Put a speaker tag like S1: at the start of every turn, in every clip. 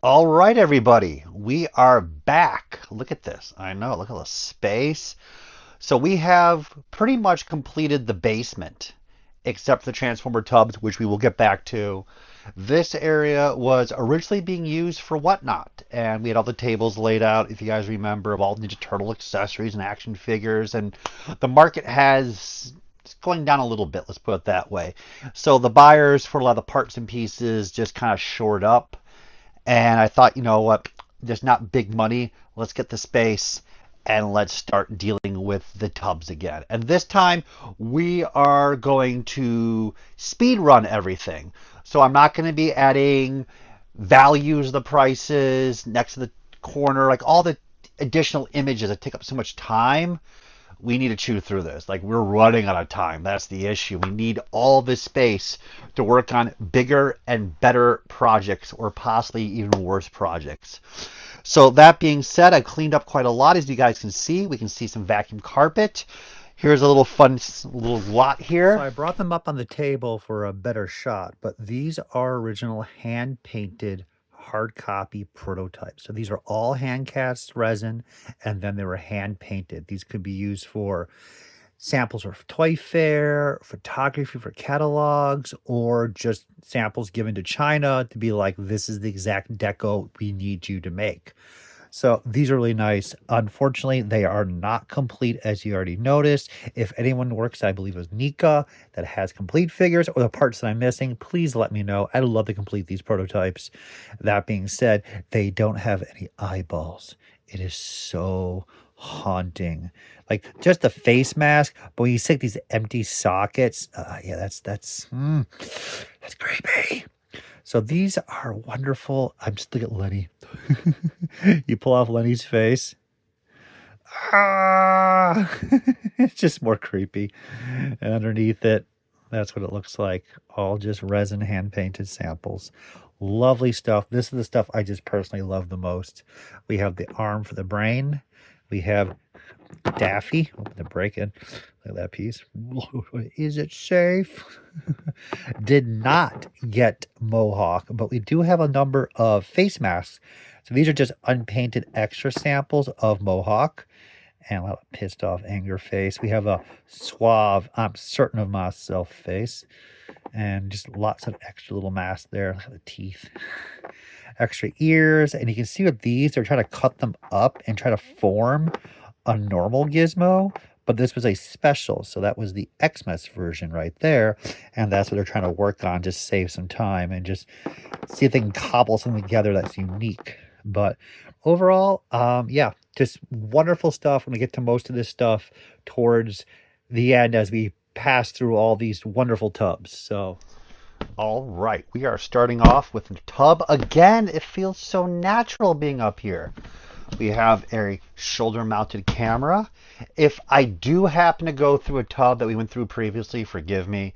S1: All right, everybody, we are back. Look at this. I know, look at the space. So we have pretty much completed the basement, except the transformer tubs, which we will get back to. This area was originally being used for whatnot, and we had all the tables laid out, if you guys remember, of all Ninja Turtle accessories and action figures, and the market has it's going down a little bit, let's put it that way. So the buyers for a lot of the parts and pieces just kind of shored up. And I thought, you know what? There's not big money. Let's get the space and let's start dealing with the tubs again. And this time we are going to speed run everything. So I'm not going to be adding values of the prices next to the corner, like all the additional images that take up so much time. We need to chew through this. Like, we're running out of time. That's the issue. We need all this space to work on bigger and better projects, or possibly even worse projects. So that being said, I cleaned up quite a lot. As you guys can see, we can see some vacuum carpet. Here's a little fun little lot
S2: So
S1: here.
S2: I brought them up on the table for a better shot, but these are original hand painted hard copy prototypes. So these are all hand cast resin, and then they were hand painted. These could be used for samples for toy fair, photography for catalogs, or just samples given to China to be like, this is the exact deco we need you to make. So these are really nice. Unfortunately, they are not complete, as you already noticed. If anyone works, I believe it was Nika, that has complete figures or the parts that I'm missing, please let me know. I'd love to complete these prototypes. That being said, they don't have any eyeballs. It is so haunting. Like just the face mask, but when you stick these empty sockets, yeah, that's creepy. So these are wonderful. I'm just look at Lenny. You pull off Lenny's face. Ah, it's just more creepy. And underneath it, that's what it looks like. All just resin hand painted samples. Lovely stuff. This is the stuff I just personally love the most. We have the arm for the brain. We have Daffy. Open the break in. Look at that piece. Is it safe? Did not get Mohawk, but we do have a number of face masks. So these are just unpainted extra samples of Mohawk. And a lot of pissed off anger face. We have a suave, I'm certain of myself face. And just lots of extra little masks there. Look at the teeth. Extra ears. And you can see with these, they're trying to cut them up and try to form a normal gizmo, but this was a special, so that was the Xmas version right there, and that's what they're trying to work on, just save some time and just see if they can cobble something together that's unique. But overall, yeah, just wonderful stuff. When we get to most of this stuff towards the end as we pass through all these wonderful tubs. So
S1: All right, we are starting off with the tub again. It feels so natural being up here. We have a shoulder mounted camera. If I do happen to go through a tub that we went through previously, forgive me.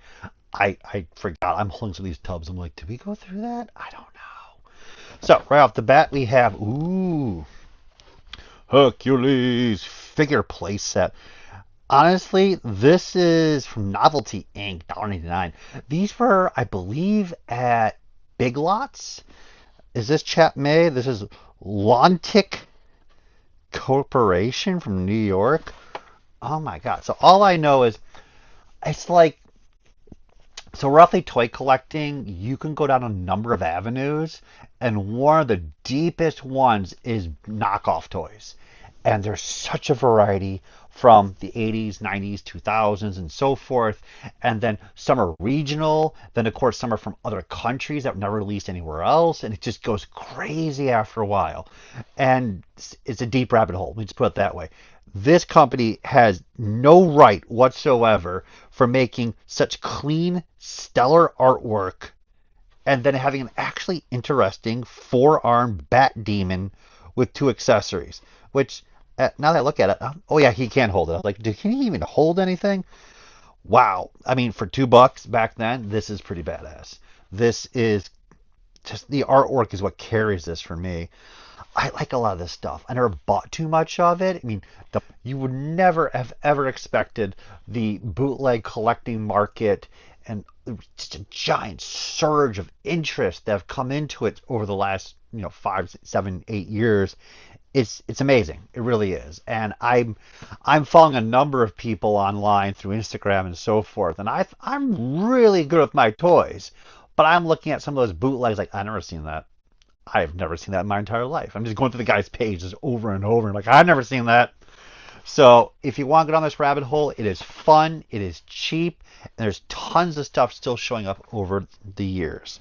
S1: I forgot. I'm holding some of these tubs. I'm like, did we go through that? I don't know. So right off the bat, we have Hercules figure play set. Honestly, this is from Novelty Inc. $1.99. These were, I believe, at Big Lots. Is this chap made? This is Lontic Corporation from New York. Oh my god. So all I know is it's like so roughly toy collecting, you can go down a number of avenues, and one of the deepest ones is knockoff toys. And there's such a variety from the 80s, 90s, 2000s, and so forth. And then some are regional. Then, of course, some are from other countries that were never released anywhere else. And it just goes crazy after a while. And it's a deep rabbit hole. Let me just put it that way. This company has no right whatsoever for making such clean, stellar artwork and then having an actually interesting four-armed bat demon with two accessories, which now that I look at it, oh yeah, he can hold it. Like, can he even hold anything? Wow. I mean, for $2 back then, this is pretty badass. This is just the artwork is what carries this for me. I like a lot of this stuff. I never bought too much of it. I mean, you would never have ever expected the bootleg collecting market and just a giant surge of interest that have come into it over the last 5, 7, 8 years. It's amazing. It really is. And I'm following a number of people online through Instagram and so forth. And I'm really good with my toys, but I'm looking at some of those bootlegs like I've never seen that. I've never seen that in my entire life. I'm just going through the guy's pages over and over and like I've never seen that. So if you want to get on this rabbit hole, it is fun, it is cheap, and there's tons of stuff still showing up over the years.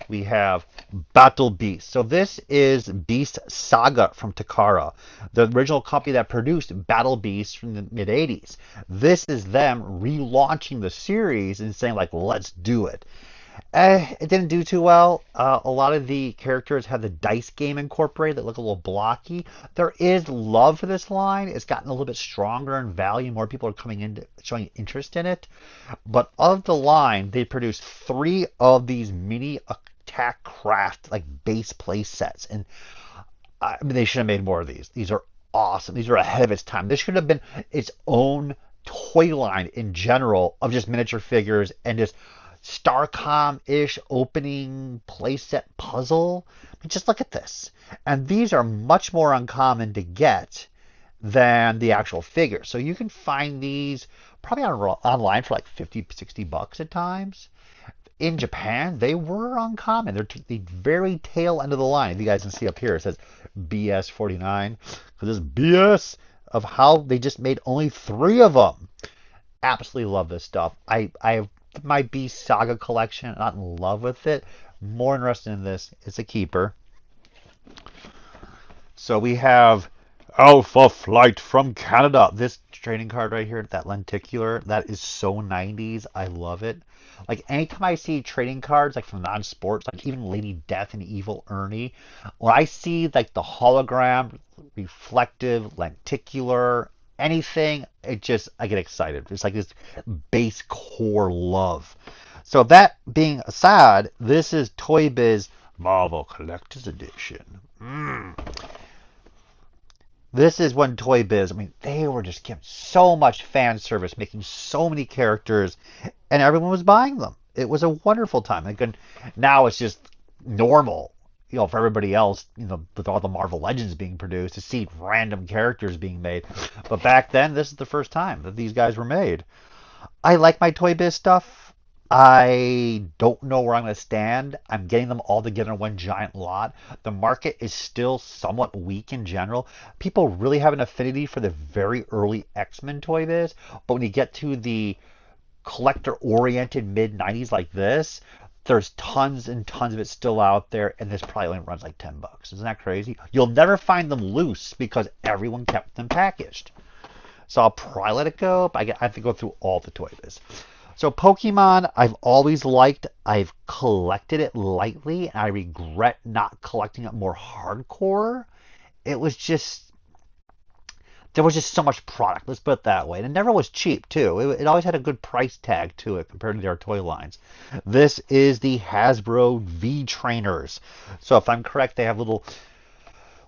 S1: We have Battle Beast. So this is Beast Saga from Takara, the original company that produced Battle Beast from the mid 80s. This is them relaunching the series and saying like, let's do it. It didn't do too well. A lot of the characters have the dice game incorporated that look a little blocky. There is love for this line. It's gotten a little bit stronger in value. More people are coming in showing interest in it. But of the line, they produced 3 of these mini attack craft like base play sets. And I mean, they should have made more of these. These are awesome. These are ahead of its time. This should have been its own toy line in general of just miniature figures and just Starcom-ish opening playset puzzle. I mean, just look at this. And these are much more uncommon to get than the actual figures. So you can find these probably online for like 50, 60 bucks at times. In Japan, they were uncommon. They're the very tail end of the line. If you guys can see up here, it says BS49. Because this BS of how they just made only 3 of them. Absolutely love this stuff. I have my Beast Saga collection. Not in love with it. More interested in this. It's a keeper. So we have Alpha Flight from Canada. This trading card right here, that lenticular, that is so 90s. I love it. Like anytime I see trading cards like from non-sports, like even Lady Death and Evil Ernie, when I see like the hologram, reflective, lenticular, anything, I get excited. It's like this base core love. So that being aside, this is Toy Biz Marvel Collector's Edition. This is when Toy Biz, I mean, they were just giving so much fan service, making so many characters, and everyone was buying them. It was a wonderful time. And now it's just normal, for everybody else, with all the Marvel Legends being produced, to see random characters being made. But back then, this is the first time that these guys were made. I like my Toy Biz stuff. I don't know where I'm going to stand. I'm getting them all together in one giant lot. The market is still somewhat weak in general. People really have an affinity for the very early X-Men Toy Biz, but when you get to the collector-oriented mid-90s like this, there's tons and tons of it still out there, and this probably only runs like 10 bucks. Isn't that crazy? You'll never find them loose because everyone kept them packaged. So I'll probably let it go, but I have to go through all the Toy Biz. So Pokemon, I've always liked. I've collected it lightly, and I regret not collecting it more hardcore. It was just, there was just so much product, let's put it that way. And it never was cheap, too. It always had a good price tag to it compared to their toy lines. This is the Hasbro V-Trainers. So if I'm correct, they have little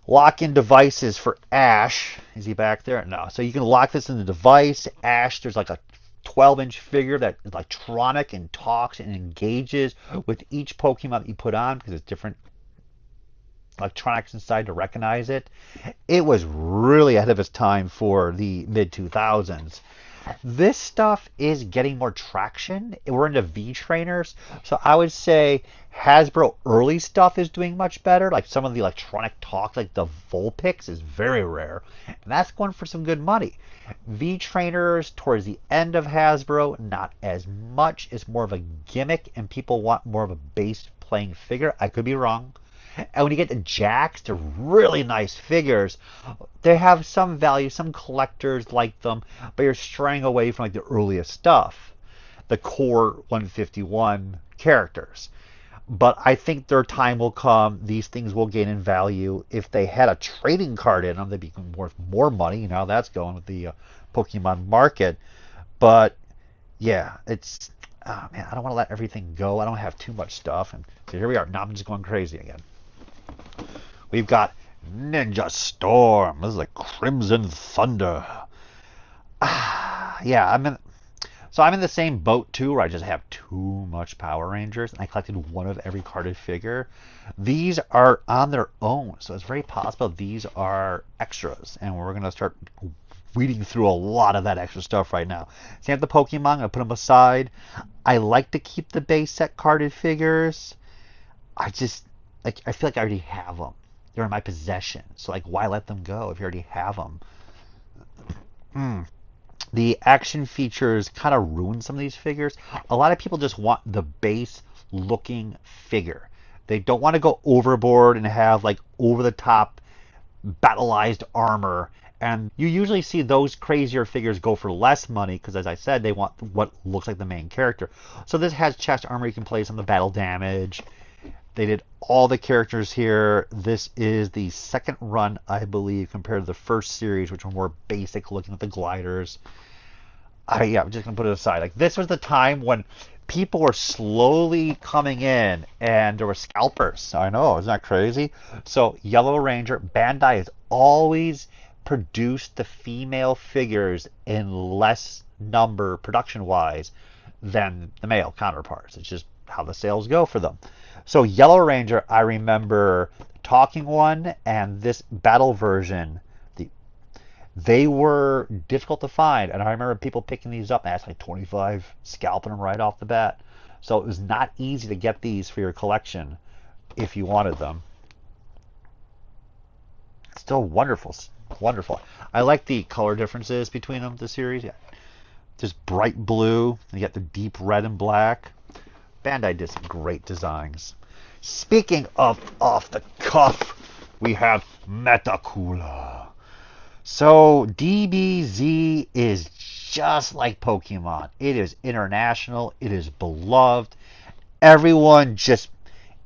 S1: lock-in devices for Ash. Is he back there? No. So you can lock this in the device. Ash, there's like a 12-inch figure that is electronic and talks and engages with each Pokemon that you put on because it's different electronics inside to recognize it. It was really ahead of its time for the mid-2000s. This stuff is getting more traction. We're into V-Trainers, so I would say Hasbro early stuff is doing much better. Like some of the electronic talk, like the Vulpix, is very rare, and that's going for some good money. V-Trainers towards the end of Hasbro, not as much. It's more of a gimmick, and people want more of a base playing figure. I could be wrong. And when you get the Jacks, they're really nice figures. They have some value. Some collectors like them, but you're straying away from like the earliest stuff, the core 151 characters. But I think their time will come. These things will gain in value. If they had a trading card in them, they'd be worth more money. You know how that's going with the Pokemon market. But yeah, it's, oh man, I don't want to let everything go. I don't have too much stuff. And so here we are. Now I'm just going crazy again. We've got Ninja Storm. This is like Crimson Thunder. Yeah, I mean, So I'm in the same boat too, where I just have too much Power Rangers, and I collected one of every carded figure. These are on their own, so it's very possible these are extras, and we're gonna start weeding through a lot of that extra stuff right now. Same with the Pokemon, I'm gonna put them aside. I like to keep the base set carded figures. I just like I feel like I already have them. They're in my possession, so like why let them go if you already have them? The action features kind of ruin some of these figures. A lot of people just want the base looking figure. They don't want to go overboard and have like over the top battleized armor. And you usually see those crazier figures go for less money because, as I said, they want what looks like the main character. So this has chest armor you can place on the battle damage. They did all the characters here. This is the second run, I believe, compared to the first series, which were more basic looking at the gliders. Yeah, I'm just going to put it aside. Like, this was the time when people were slowly coming in and there were scalpers. I know, isn't that crazy? So, Yellow Ranger, Bandai has always produced the female figures in less number production-wise than the male counterparts. It's just how the sales go for them. So Yellow Ranger, I remember Talking One and this battle version, they were difficult to find. And I remember people picking these up and that's like 25, scalping them right off the bat. So it was not easy to get these for your collection if you wanted them. Still wonderful, wonderful. I like the color differences between them, the series. Yeah. Just bright blue, and you got the deep red and black. Bandai did some great designs. Speaking of off the cuff, we have Metacooler. So DBZ is just like Pokemon. It is international. It is beloved. Everyone just,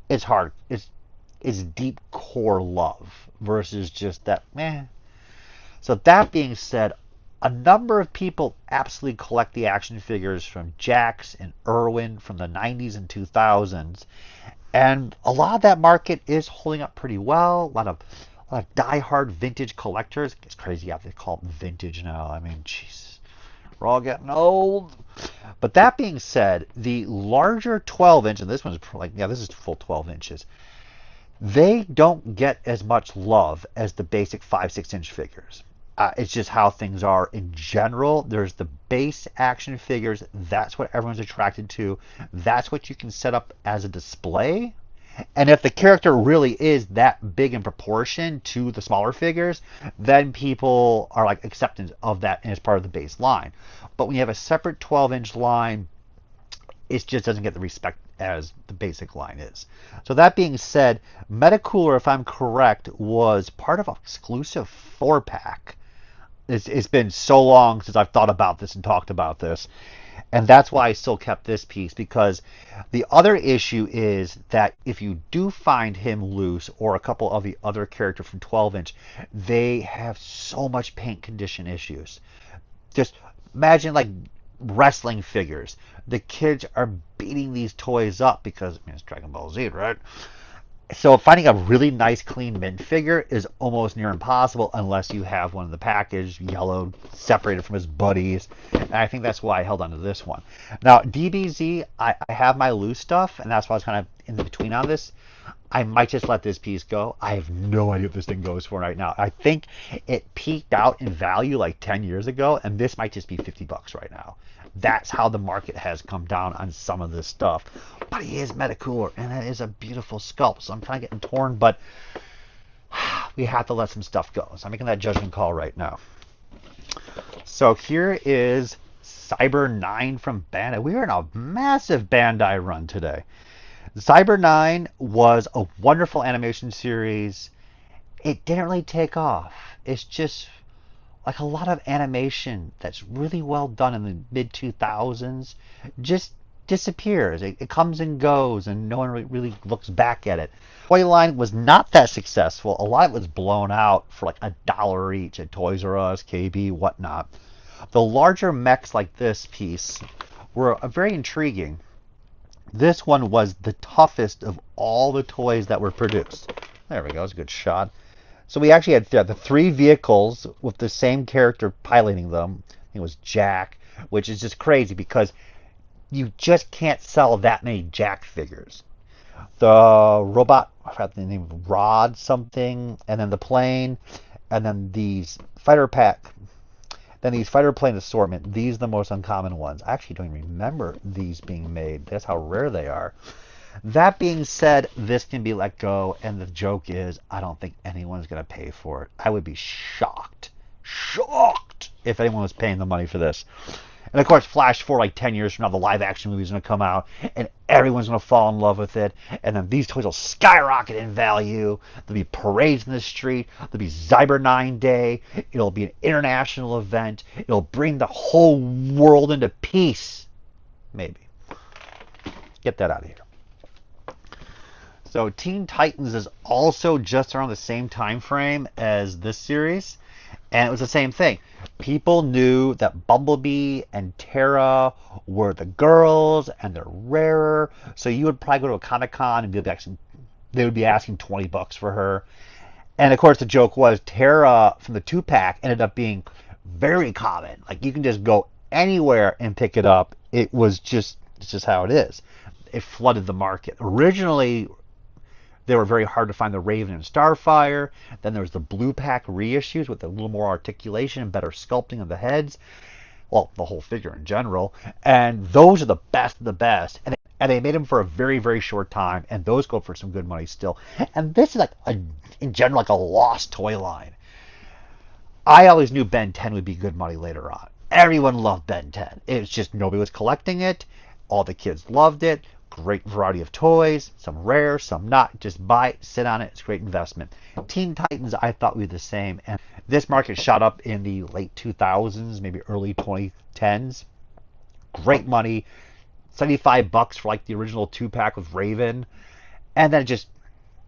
S1: it's hard. It's deep core love versus just that meh. So that being said, a number of people absolutely collect the action figures from Jax and Irwin from the 90s and 2000s. And a lot of that market is holding up pretty well. A lot of die-hard vintage collectors. It's crazy how they call it vintage now. I mean, Jesus, we're all getting old. But that being said, the larger 12-inch, and this one's like, yeah, this is full 12 inches. They don't get as much love as the basic 5-6-inch figures. It's just how things are in general. There's the base action figures. That's what everyone's attracted to. That's what you can set up as a display. And if the character really is that big in proportion to the smaller figures, then people are like acceptance of that as part of the base line. But when you have a separate 12-inch line, it just doesn't get the respect as the basic line is. So that being said, Metacooler, if I'm correct, was part of an exclusive 4-pack. It's been so long since I've thought about this and talked about this. And that's why I still kept this piece, because the other issue is that if you do find him loose or a couple of the other characters from 12-inch, they have so much paint condition issues. Just imagine like wrestling figures. The kids are beating these toys up because, I mean, it's Dragon Ball Z, right? So finding a really nice clean mint figure is almost near impossible unless you have one in the package, yellowed, separated from his buddies. And I think that's why I held on to this one. Now, DBZ, I have my loose stuff, and that's why I was kind of in the between on this. I might just let this piece go. I have no idea what this thing goes for right now. I think it peaked out in value like 10 years ago, and this might just be $50 right now. That's how the market has come down on some of this stuff. But he is Metacooler, and it is a beautiful sculpt. So I'm kind of getting torn, but we have to let some stuff go. So I'm making that judgment call right now. So here is Xyber 9 from Bandai. We are in a massive Bandai run today. Xyber 9 was a wonderful animation series. It didn't really take off. It's just like a lot of animation that's really well done in the mid-2000s just disappears. It comes and goes, and no one really looks back at it. Toy line was not that successful. A lot of it was blown out for like $1 each at Toys R Us, KB, whatnot. The larger mechs like this piece were very intriguing. This one was the toughest of all the toys that were produced. There we go, it's a good shot. So we actually had the 3 vehicles with the same character piloting them. It was Jack. which is just crazy because you just can't sell that many Jack figures. The robot, I forgot the name, Rod something, and then the plane, and then these fighter pack, then these fighter plane assortment. These are the most uncommon ones. I actually don't even remember these being made. That's how rare they are. That being said, this can be let go, and the joke is, I don't think anyone's going to pay for it. I would be shocked if anyone was paying the money for this. And of course, flash forward like 10 years from now, the live action movie is going to come out, and everyone's going to fall in love with it, and then these toys will skyrocket in value. There'll be parades in the street. There'll be Xyber 9 Day. It'll be an international event. It'll bring the whole world into peace. Maybe. Get that out of here. So Teen Titans is also just around the same time frame as this series. And it was the same thing. People knew that Bumblebee and Terra were the girls, and they're rarer. So you would probably go to a Comic-Con and they would be asking $20 for her. And of course, the joke was Terra from the 2-pack ended up being very common. Like you can just go anywhere and pick it up. It's just how it is. It flooded the market. Originally, they were very hard to find, the Raven and Starfire. Then there was the Blue Pack reissues with a little more articulation and better sculpting of the heads. Well, the whole figure in general. And those are the best of the best. And they made them for a very, very short time. And those go for some good money still. And this is in general, like a lost toy line. I always knew Ben 10 would be good money later on. Everyone loved Ben 10. It's just nobody was collecting it. All the kids loved it. Great variety of toys, some rare, some not. Just buy it, sit on it. It's a great investment. Teen Titans, I thought would be the same. And this market shot up in the late 2000s, maybe early 2010s. Great money. $75 for like the original 2-pack with Raven. And then just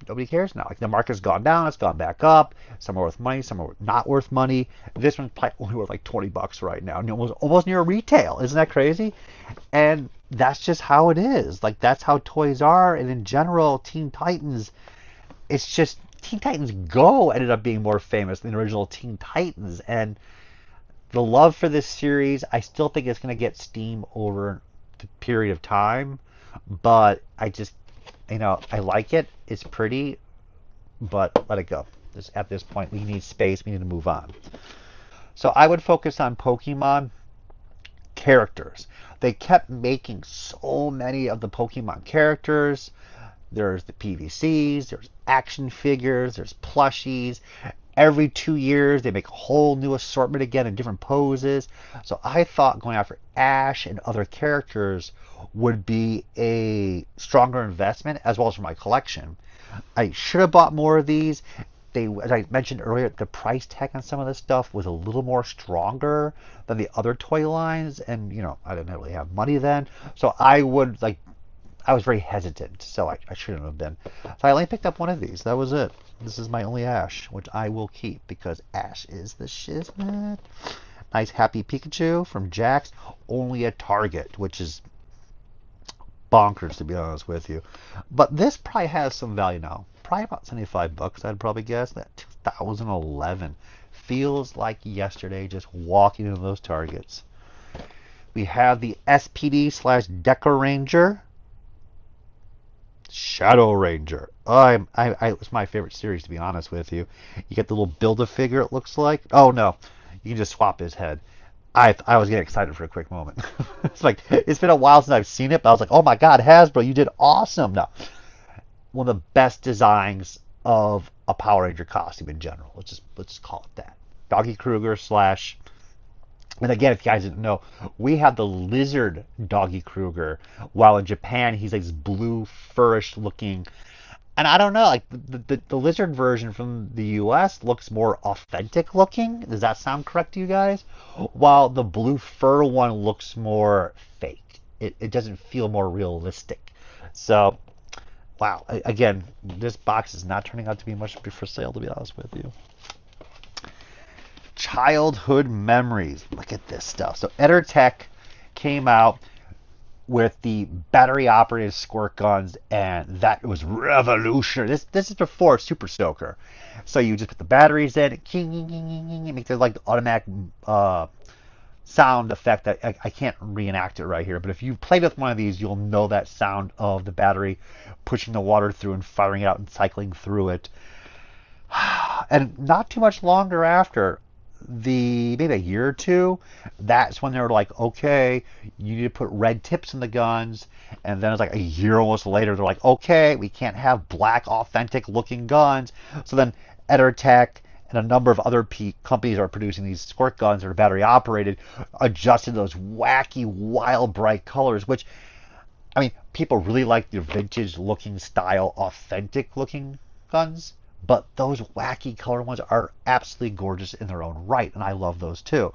S1: nobody cares now. Like the market's gone down, it's gone back up. Some are worth money, some are not worth money. This one's probably only worth like $20 right now. And almost near retail. Isn't that crazy? And that's just how it is. Like that's how toys are. And in general, Teen Titans, it's just Teen Titans Go ended up being more famous than the original Teen Titans. And the love for this series, I still think it's going to get steam over the period of time. But I just, I like it. It's pretty, but let it go. At this point, we need space. We need to move on. So I would focus on Pokemon characters. They kept making so many of the Pokemon characters. There's the PVCs, there's action figures, there's plushies. Every 2 years, they make a whole new assortment again in different poses. So I thought going after Ash and other characters would be a stronger investment, as well as for my collection. I should have bought more of these. As I mentioned earlier, the price tag on some of this stuff was a little more stronger than the other toy lines, and I didn't really have money then, so I was very hesitant, so I shouldn't have been. So I only picked up one of these. That was it. This is my only Ash, which I will keep because Ash is the shiznit. Nice Happy Pikachu from Jax, only at Target, which is bonkers to be honest with you. But this probably has some value now. Probably about $75, I'd probably guess. That 2011 feels like yesterday just walking into those Targets. We have the SPD/Deca Ranger, Shadow Ranger. It's my favorite series, to be honest with you. You get the little Build-A-Figure, it looks like. Oh no, you can just swap his head. I was getting excited for a quick moment. It's been a while since I've seen it, but I was like, oh my god, Hasbro, you did awesome. No. One of the best designs of a Power Ranger costume in general. Let's just call it that. Doggy Kruger / and again, if you guys didn't know, we have the lizard Doggy Kruger, while in Japan he's like this blue furish looking. And I don't know, like the lizard version from the US looks more authentic looking. Does that sound correct to you guys? While the blue fur one looks more fake. It doesn't feel more realistic. So wow, again, this box is not turning out to be much for sale, to be honest with you. Childhood memories. Look at this stuff. So EtterTech came out with the battery-operated squirt guns, and that was revolutionary. This is before Super Soaker. So you just put the batteries in, it makes it like the automatic sound effect that I can't reenact it right here, but if you've played with one of these, you'll know that sound of the battery pushing the water through and firing it out and cycling through it. And not too much longer after, maybe a year or two, that's when they were like, okay, you need to put red tips in the guns. And then it's like a year almost later, they're like, okay, we can't have black authentic looking guns. So then EtherTech and a number of other companies that are producing these squirt guns that are battery operated adjusted those wacky, wild, bright colors, which, I mean, people really like the vintage looking style, authentic looking guns, but those wacky color ones are absolutely gorgeous in their own right, and I love those too.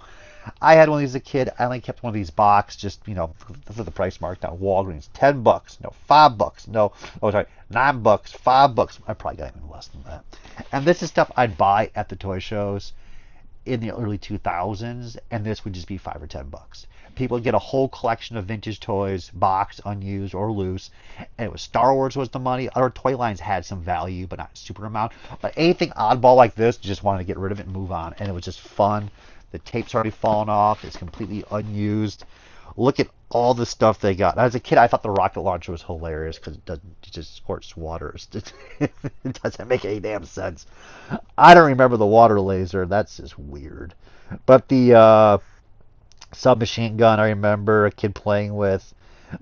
S1: I had one of these as a kid. I only kept one of these box, just, for the price marked down. Walgreens, $10, no, $5, no, oh sorry, $9, $5. I probably got even less than that. And this is stuff I'd buy at the toy shows in the early 2000s, and this would just be $5 or $10. People would get a whole collection of vintage toys, boxed, unused, or loose, and it was Star Wars was the money. Other toy lines had some value, but not super amount. But anything oddball like this, just wanted to get rid of it and move on, and it was just fun. The tape's already fallen off. It's completely unused. Look at all the stuff they got. As a kid, I thought the rocket launcher was hilarious because it just squirts water. It doesn't make any damn sense. I don't remember the water laser. That's just weird. But the submachine gun, I remember a kid playing with.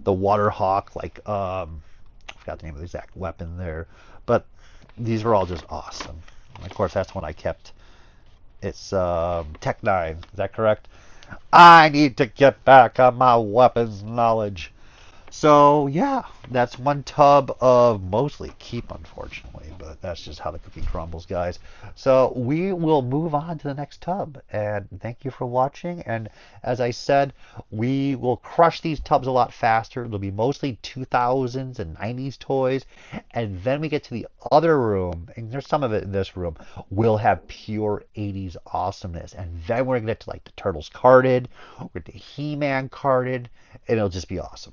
S1: The water hawk, I forgot the name of the exact weapon there. But these were all just awesome. And of course, that's when I kept. It's Tech 9. Is that correct? I need to get back on my weapons knowledge. So, yeah, that's one tub of mostly keep, unfortunately, but that's just how the cookie crumbles, guys. So we will move on to the next tub, and thank you for watching. And as I said, we will crush these tubs a lot faster. They'll be mostly 2000s and 90s toys, and then we get to the other room, and there's some of it in this room. We'll have pure 80s awesomeness, and then we're going to get to like the Turtles carded, we're going to He-Man carded, and it'll just be awesome.